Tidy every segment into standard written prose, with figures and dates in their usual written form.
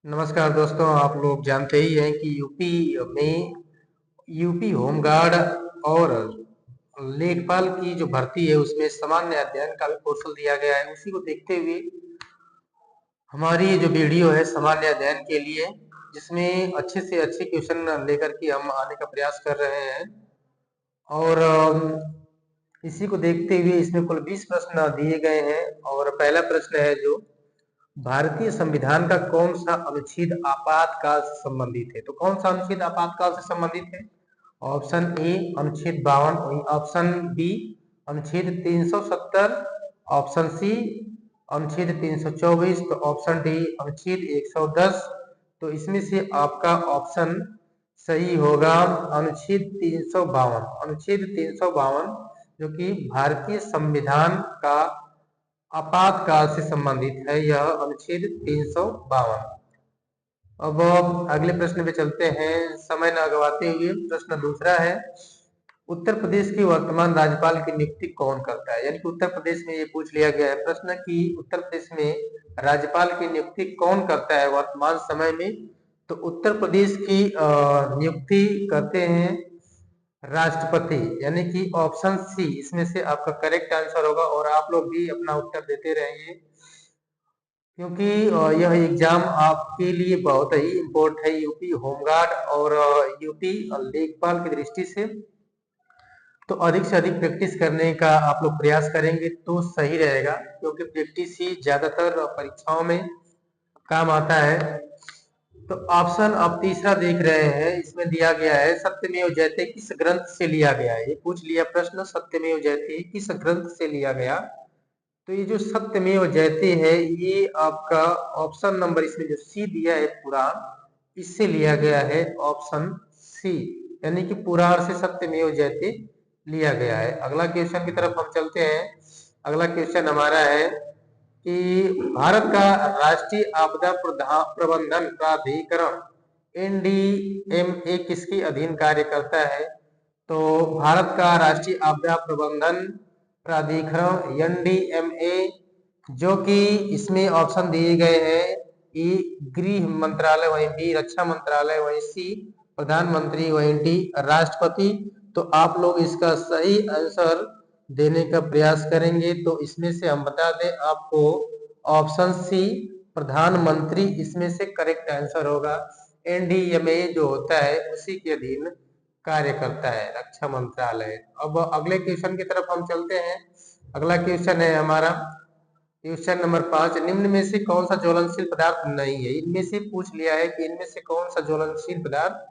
नमस्कार दोस्तों, आप लोग जानते ही हैं कि यूपी होमगार्ड और लेखपाल की जो भर्ती है उसमें सामान्य अध्ययन का भी कौशल दिया गया है। उसी को देखते हुए हमारी ये जो वीडियो है सामान्य अध्ययन के लिए, जिसमें अच्छे से अच्छे क्वेश्चन लेकर के हम आने का प्रयास कर रहे हैं। और इसी को देखते हुए इसमें कुल 20 प्रश्न दिए गए हैं। और पहला प्रश्न है जो भारतीय संविधान का कौन सा अनुच्छेद आपातकाल से संबंधित है? तो कौन सा अनुच्छेद आपातकाल से संबंधित है? ऑप्शन ए अनुच्छेद 52, ऑप्शन बी अनुच्छेद 370, ऑप्शन सी अनुच्छेद 324, तो ऑप्शन डी अनुच्छेद 110। तो इसमें से आपका ऑप्शन सही होगा अनुच्छेद 352। अनुच्छेद 352 जो कि भारतीय संविधान का आपातकाल से संबंधित है, यह अनुच्छेद 352। अब अगले प्रश्न पे चलते हैं समय न गवाते हुए। प्रश्न दूसरा है, उत्तर प्रदेश के वर्तमान राज्यपाल की नियुक्ति कौन करता है? यानी कि उत्तर प्रदेश में ये पूछ लिया गया है प्रश्न कि उत्तर प्रदेश में राज्यपाल की नियुक्ति कौन करता है वर्तमान समय में? तो उत्तर प्रदेश की नियुक्ति करते हैं राष्ट्रपति, यानी कि ऑप्शन सी इसमें से आपका करेक्ट आंसर होगा। और आप लोग भी अपना उत्तर देते रहेंगे, क्योंकि यह एग्जाम आपके लिए बहुत ही इम्पोर्टेंट है, यूपी होमगार्ड और यूपी लेखपाल की दृष्टि से। तो अधिक से अधिक प्रैक्टिस करने का आप लोग प्रयास करेंगे तो सही रहेगा, क्योंकि प्रैक्टिस ही ज्यादातर परीक्षाओं में काम आता है। तो ऑप्शन आप तीसरा देख रहे हैं, इसमें दिया गया है सत्यमेव जयते किस ग्रंथ से लिया गया है? ये पूछ लिया प्रश्न, सत्यमेव जयते किस ग्रंथ से लिया गया? तो ये जो सत्यमेव जयते है, ये आपका ऑप्शन नंबर इसमें जो सी दिया है पुराण, इससे लिया गया है ऑप्शन सी, यानी कि पुराण से सत्यमेव जयते लिया गया है। अगला क्वेश्चन की तरफ हम चलते हैं। अगला क्वेश्चन हमारा है कि भारत का राष्ट्रीय आपदा प्रबंधन प्राधिकरण एनडीएमए किसके अधीन कार्य करता है? तो भारत का राष्ट्रीय आपदा प्रबंधन प्राधिकरण एनडीएमए, जो कि इसमें ऑप्शन दिए गए हैं, ए गृह मंत्रालय, वहीं बी रक्षा मंत्रालय, वहीं सी प्रधानमंत्री, वहीं डी राष्ट्रपति। तो आप लोग इसका सही आंसर देने का प्रयास करेंगे। तो इसमें से हम बता दें आपको, ऑप्शन सी प्रधानमंत्री इसमें से करेक्ट आंसर होगा। एनडीएमए जो होता है उसी के अधीन कार्य करता है, रक्षा मंत्रालय। अब अगले क्वेश्चन की तरफ हम चलते हैं। अगला क्वेश्चन है हमारा क्वेश्चन नंबर 5, निम्न में से कौन सा ज्वलनशील पदार्थ नहीं है? इनमें से पूछ लिया है कि इनमें से कौन सा ज्वलनशील पदार्थ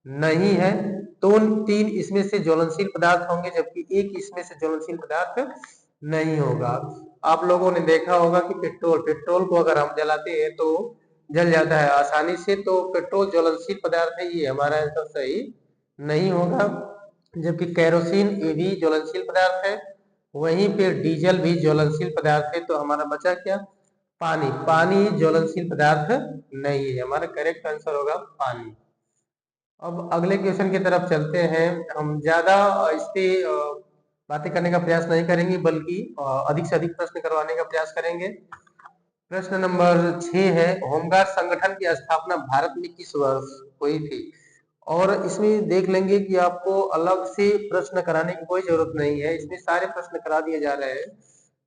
नहीं है। तो 3 इसमें से ज्वलनशील पदार्थ होंगे, जबकि एक इसमें से ज्वलनशील पदार्थ नहीं होगा। आप लोगों ने देखा होगा कि पेट्रोल को अगर हम जलाते हैं तो जल जाता है आसानी से, तो पेट्रोल ज्वलनशील पदार्थ है, ये हमारा आंसर सही नहीं होगा। जबकि कैरोसिन ये भी ज्वलनशील पदार्थ है, वहीं पे डीजल भी ज्वलनशील पदार्थ है। तो हमारा बचा क्या? पानी। पानी ज्वलनशील पदार्थ नहीं है, हमारा करेक्ट आंसर होगा पानी। अब अगले क्वेश्चन की तरफ चलते हैं। हम ज्यादा इस पे बातें करने का प्रयास नहीं करेंगे, बल्कि अधिक से अधिक प्रश्न करवाने का प्रयास करेंगे। प्रश्न नंबर 6 है, होमगार्ड संगठन की स्थापना भारत में किस वर्ष हुई थी? और इसमें देख लेंगे कि आपको अलग से प्रश्न कराने की कोई जरूरत नहीं है, इसमें सारे प्रश्न करा दिए जा रहे हैं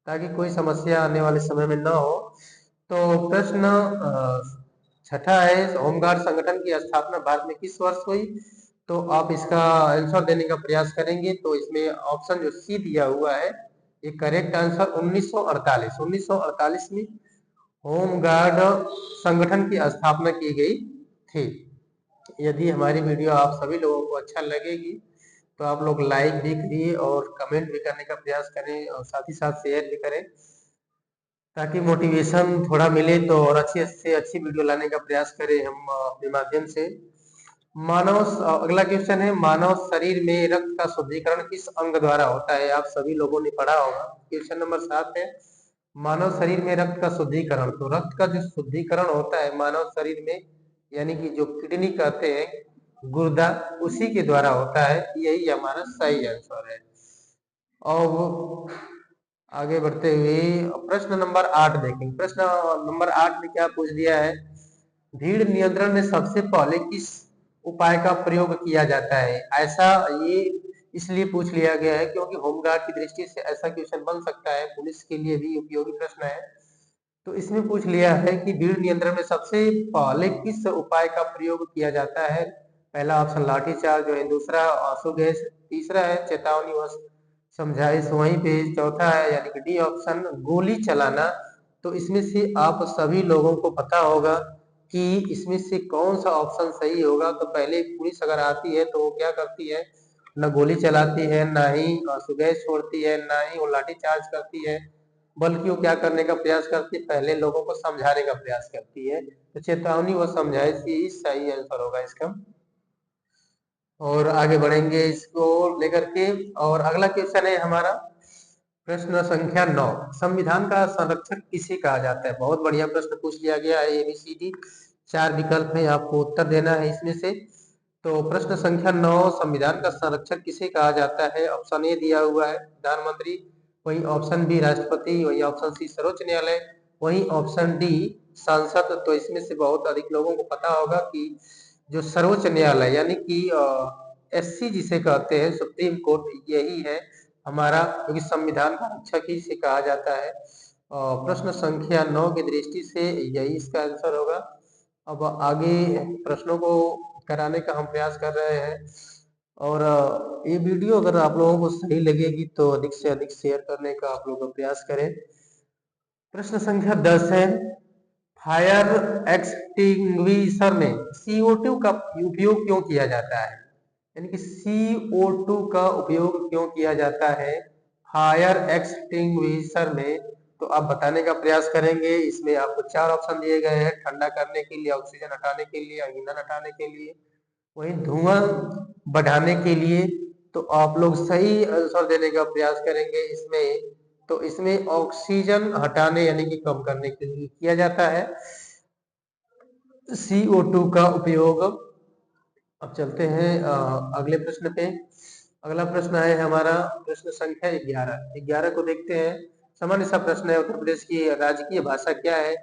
ताकि कोई समस्या आने वाले समय में न हो। तो प्रश्न छठा है, होमगार्ड संगठन की स्थापना भारत में किस वर्ष हुई? तो आप इसका आंसर देने का प्रयास करेंगे। तो इसमें ऑप्शन जो सी दिया हुआ है, ये करेक्ट आंसर 1948। 1948 में होमगार्ड संगठन की स्थापना की गई थी। यदि हमारी वीडियो आप सभी लोगों को अच्छा लगेगी तो आप लोग लाइक भी करिए और कमेंट भी करने का प्रयास करें, और साथ ही साथ शेयर भी करें, ताकि मोटिवेशन थोड़ा मिले तो और अच्छी से अच्छी वीडियो लाने का प्रयास करें हम अपने माध्यम से। अगला क्वेश्चन है, मानव शरीर में रक्त का शुद्धिकरण किस अंग द्वारा होता है? आप सभी लोगों ने पढ़ा होगा। क्वेश्चन नंबर 7 है, मानव शरीर में रक्त का शुद्धिकरण। तो रक्त का जो शुद्धिकरण होता है मानव शरीर में, यानी कि जो किडनी कहते हैं, गुर्दा, उसी के द्वारा होता है। यही हमारा सही आंसर है। और आगे बढ़ते हुए प्रश्न नंबर 8 देखेंगे। प्रश्न नंबर 8 में क्या पूछ दिया है भीड़ नियंत्रण में सबसे पहले किस उपाय का प्रयोग किया जाता है? ऐसा ये इसलिए पूछ लिया गया है क्योंकि होमगार्ड की दृष्टि से ऐसा क्वेश्चन बन सकता है, पुलिस के लिए भी उपयोगी प्रश्न है। तो इसमें पूछ लिया है कि भीड़ नियंत्रण में सबसे पहले किस उपाय का प्रयोग किया जाता है? पहला ऑप्शन लाठीचार्ज है, दूसरा आंसू गैस, तीसरा है चेतावनी व समझाइश, वहीं पे चौथा है यानी कि डी ऑप्शन गोली चलाना। तो इसमें से आप सभी लोगों को पता होगा कि इसमें से कौन सा ऑप्शन सही होगा। तो पहले पुलिस अगर आती है तो वो क्या करती है, न गोली चलाती है, ना ही आंसू गैस छोड़ती है, ना ही वो लाठी चार्ज करती है, बल्कि वो क्या करने का प्रयास करती है, पहले लोगों को समझाने का प्रयास करती है। तो चेतावनी व समझाइश ही सही आंसर होगा इसका। और आगे बढ़ेंगे इसको लेकर के। और अगला क्वेश्चन है हमारा प्रश्न संख्या 9, संविधान का संरक्षक किसे कहा जाता है? बहुत बढ़िया प्रश्न पूछ लिया गया है। एबीसीडी 4 विकल्प है, आपको उत्तर देना है इसमें से। तो प्रश्न संख्या 9, संविधान का संरक्षक किसे कहा जाता है? ऑप्शन ए दिया हुआ है प्रधानमंत्री, वही ऑप्शन बी राष्ट्रपति, वही ऑप्शन सी सर्वोच्च न्यायालय, वही ऑप्शन डी सांसद। तो इसमें से बहुत अधिक लोगों को पता होगा कि जो सर्वोच्च न्यायालय यानी कि एससी जिसे कहते हैं, सुप्रीम कोर्ट, यही है हमारा, क्योंकि संविधान का रक्षक ही इसे कहा जाता है। प्रश्न संख्या 9 की दृष्टि से यही इसका आंसर होगा। अब आगे प्रश्नों को कराने का हम प्रयास कर रहे हैं। और ये वीडियो अगर आप लोगों को सही लगेगी तो अधिक से अधिक शेयर करने का आप लोग प्रयास करें। प्रश्न संख्या 10 है, फायर एक्सटिंग्विशर में CO2 का उपयोग क्यों किया जाता है? यानी कि CO2 का उपयोग क्यों किया जाता है फायर एक्सटिंग्विशर में? तो आप बताने का प्रयास करेंगे। इसमें आपको 4 ऑप्शन दिए गए हैं, ठंडा करने के लिए, ऑक्सीजन हटाने के लिए, ईंधन हटाने के लिए, वही धुआं बढ़ाने के लिए। तो आप लोग सही आंसर देने का प्रयास करेंगे इसमें। तो इसमें ऑक्सीजन हटाने यानी कि कम करने के लिए किया जाता है CO2 का उपयोग। अब चलते हैं अगले प्रश्न पे। अगला प्रश्न है हमारा प्रश्न संख्या 11। 11 को देखते हैं। सामान्य सा प्रश्न है, उत्तर प्रदेश की राजकीय भाषा क्या है?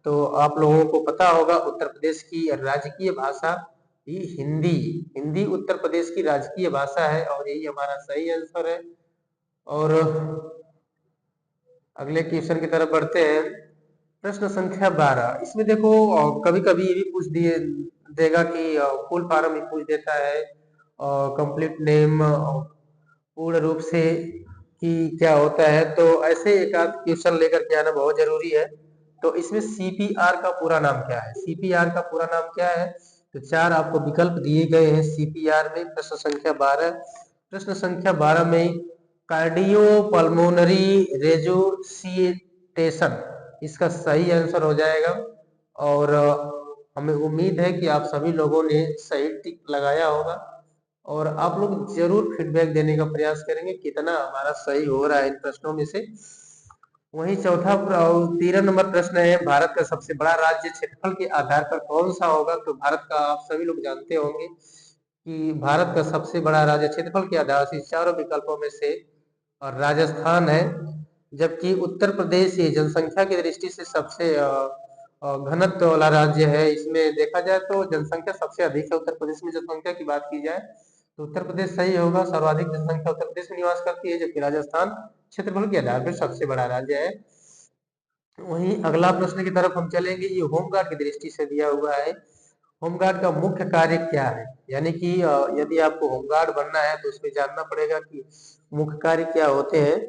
तो आप लोगों को पता होगा उत्तर प्रदेश की राजकीय भाषा ही हिंदी। हिंदी उत्तर प्रदेश की राजकीय भाषा है और यही हमारा सही आंसर है। और अगले क्वेश्चन की तरफ बढ़ते हैं। प्रश्न संख्या 12, इसमें देखो कभी कभी ये भी पूछ दिए देगा कि फुल फॉर्म भी पूछ देता है, कंप्लीट नेम पूर्ण रूप से कि क्या होता है। तो ऐसे एक आध क्वेश्चन लेकर के आना बहुत जरूरी है। तो इसमें CPR का पूरा नाम क्या है? CPR का पूरा नाम क्या है? तो 4 आपको विकल्प दिए गए हैं CPR में प्रश्न संख्या 12। प्रश्न संख्या 12 में कार्डियो पल्मोनरी रेसुसिटेशन इसका सही आंसर हो जाएगा। और हमें उम्मीद है कि आप सभी लोगों ने सही टिक लगाया होगा और आप लोग जरूर फीडबैक देने का प्रयास करेंगे कितना हमारा सही हो रहा है इन प्रश्नों में से। वही चौथा 13 नंबर प्रश्न है, भारत का सबसे बड़ा राज्य क्षेत्रफल के आधार पर कौन सा होगा? तो भारत का आप सभी लोग जानते होंगे कि भारत का सबसे बड़ा राज्य क्षेत्रफल के आधार से चारों विकल्पों में से और राजस्थान है। जबकि उत्तर प्रदेश ये जनसंख्या की दृष्टि से सबसे घनत्व वाला राज्य है। इसमें देखा जाए तो जनसंख्या सबसे अधिक है उत्तर प्रदेश में। जनसंख्या की बात की जाए तो उत्तर प्रदेश सही होगा, सर्वाधिक जनसंख्या उत्तर प्रदेश में निवास करती है, जबकि राजस्थान क्षेत्रफल के आधार पर सबसे बड़ा राज्य है। वहीं अगला प्रश्न की तरफ हम चलेंगे। ये होमगार्ड की दृष्टि से दिया हुआ है, होमगार्ड का मुख्य कार्य क्या है? यानी कि यदि आपको होमगार्ड बनना है तो उसमें जानना पड़ेगा कि मुख्य कार्य क्या होते हैं।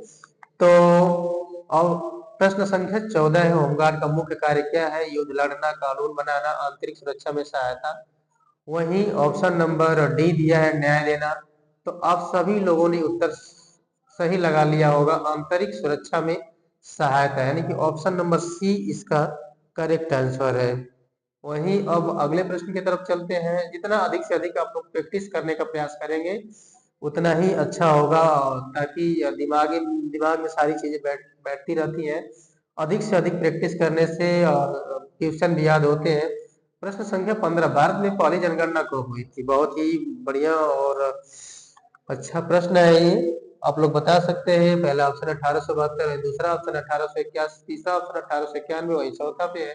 तो अब प्रश्न संख्या 14 है, होमगार्ड का मुख्य कार्य क्या है? युद्ध लड़ना, कानून बनाना, आंतरिक सुरक्षा में सहायता। वहीं ऑप्शन नंबर डी दिया है न्याय देना। तो आप सभी लोगों ने उत्तर सही लगा लिया होगा, आंतरिक सुरक्षा में सहायता, यानी कि ऑप्शन नंबर सी इसका करेक्ट आंसर है। वहीं अब अगले प्रश्न की तरफ चलते हैं। जितना अधिक से अधिक आप लोग प्रैक्टिस करने का प्रयास करेंगे उतना ही अच्छा होगा, ताकि दिमाग में सारी चीजें बैठती रहती हैं। अधिक से अधिक प्रैक्टिस करने से क्वेश्चन भी याद होते हैं। प्रश्न संख्या 15, भारत में पहली जनगणना कब हुई थी? बहुत ही बढ़िया और अच्छा प्रश्न है ये। आप लोग बता सकते हैं। पहला ऑप्शन 1872 है, दूसरा ऑप्शन 1881, तीसरा ऑप्शन 1891, वही चौथा पे है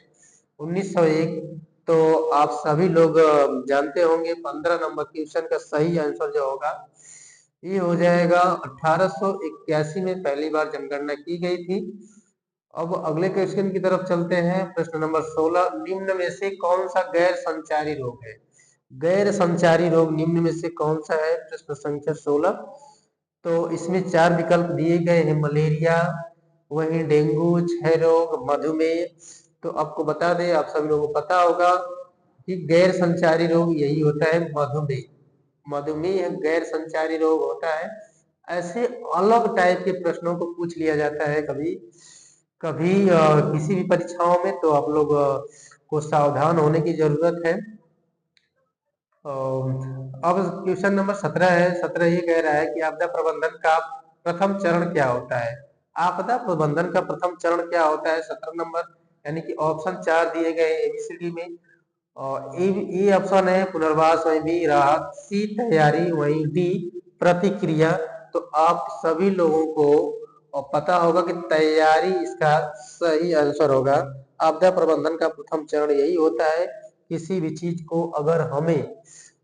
1901। तो आप सभी लोग जानते होंगे 15 नंबर क्वेश्चन का सही आंसर जो होगा ये हो जाएगा 1881 में पहली बार जनगणना की गई थी। अब अगले क्वेश्चन की तरफ चलते हैं। प्रश्न नंबर 16, निम्न में से कौन सा गैर संचारी रोग है? गैर संचारी रोग निम्न में से कौन सा है? प्रश्न संख्या 16। तो इसमें 4 विकल्प दिए गए हैं, मलेरिया, वहीं डेंगू, क्षय रोग, मधुमेह। तो आपको बता दें, आप सभी लोगों को पता होगा कि गैर संचारी रोग यही होता है, मधुमेह। मधुमेह गैर संचारी रोग होता है। ऐसे अलग टाइप के प्रश्नों को पूछ लिया जाता है कभी कभी किसी भी परीक्षाओं में, तो आप लोग को सावधान होने की जरूरत है। अब क्वेश्चन नंबर 17 है। 17 ये कह रहा है कि आपदा प्रबंधन का प्रथम चरण क्या होता है? आपदा प्रबंधन का प्रथम चरण क्या होता है? 17 नंबर, यानी कि ऑप्शन 4 दिए गए एबीसीडी में। और ए ऑप्शन है पुनर्वास, वहीं बी राहत, सी तैयारी, वहीं डी प्रतिक्रिया। तो आप सभी लोगों को पता होगा कि तैयारी इसका सही आंसर होगा। आपदा प्रबंधन का प्रथम चरण यही होता है, किसी भी चीज को अगर हमें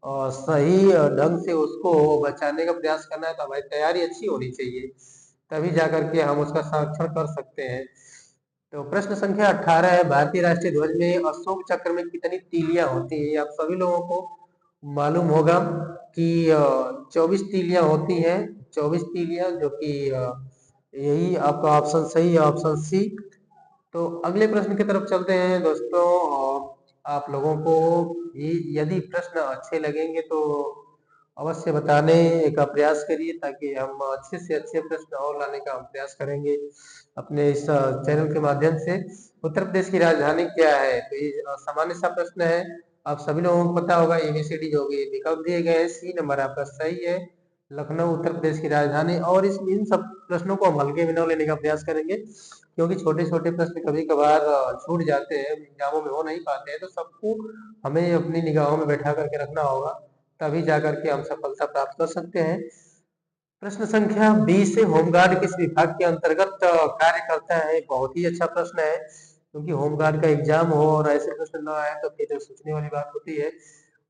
सही ढंग से उसको बचाने का प्रयास करना है तो हमारी तैयारी अच्छी होनी चाहिए, तभी जाकर के हम उसका संरक्षण कर सकते हैं। तो प्रश्न संख्या 18 है, भारतीय राष्ट्रीय ध्वज में अशोक चक्र में कितनी तीलियां होती हैं? आप सभी लोगों को मालूम होगा कि 24 तीलियां होती हैं। 24 तीलियां, जो कि यही आपका ऑप्शन सही है, ऑप्शन सी। तो अगले प्रश्न की तरफ चलते हैं दोस्तों। और आप लोगों को यदि प्रश्न अच्छे लगेंगे तो अवश्य बताने का प्रयास करिए, ताकि हम अच्छे से अच्छे प्रश्न और लाने का हम प्रयास करेंगे अपने इस चैनल के माध्यम से। उत्तर प्रदेश की राजधानी क्या है? तो ये सामान्य सा प्रश्न है, आप सभी लोगों को पता होगा। एबीसीडी जो भी विकल्प दिए गए हैं, सी नंबर आपका सही है, लखनऊ उत्तर प्रदेश की राजधानी। और इन सब प्रश्नों को हम हल्के में न लेने का प्रयास करेंगे, क्योंकि छोटे छोटे प्रश्न कभी कभार छूट जाते हैं, एग्जामों में हो नहीं पाते हैं, तो सबको हमें अपनी निगाहों में बैठा करके रखना होगा, तभी जाकर के हम सफलता प्राप्त कर सकते हैं। प्रश्न संख्या 20 से, होमगार्ड किस विभाग के अंतर्गत कार्य करता है? बहुत ही अच्छा प्रश्न है, क्योंकि होमगार्ड का एग्जाम हो और ऐसे प्रश्न न आए तो फिर सोचने वाली बात होती है।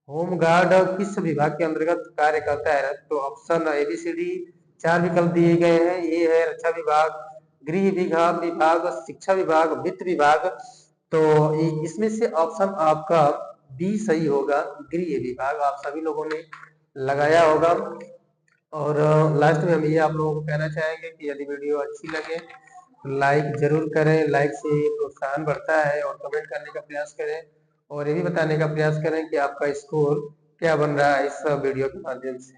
होमगार्ड किस विभाग के अंतर्गत कार्य करता है? तो ऑप्शन एबीसीडी 4 विकल्प दिए गए हैं। ये है रक्षा विभाग, गृह विभाग, शिक्षा विभाग, वित्त विभाग। तो इसमें से ऑप्शन आपका बी सही होगा, गृह विभाग। आप सभी लोगों ने लगाया होगा। और लास्ट में हम ये आप लोगों को कहना चाहेंगे कि यदि वीडियो अच्छी लगे तो लाइक जरूर करें, लाइक से प्रोत्साहन बढ़ता है, और कमेंट करने का प्रयास करें, और ये भी बताने का प्रयास करें कि आपका स्कोर क्या बन रहा है इस वीडियो के माध्यम से।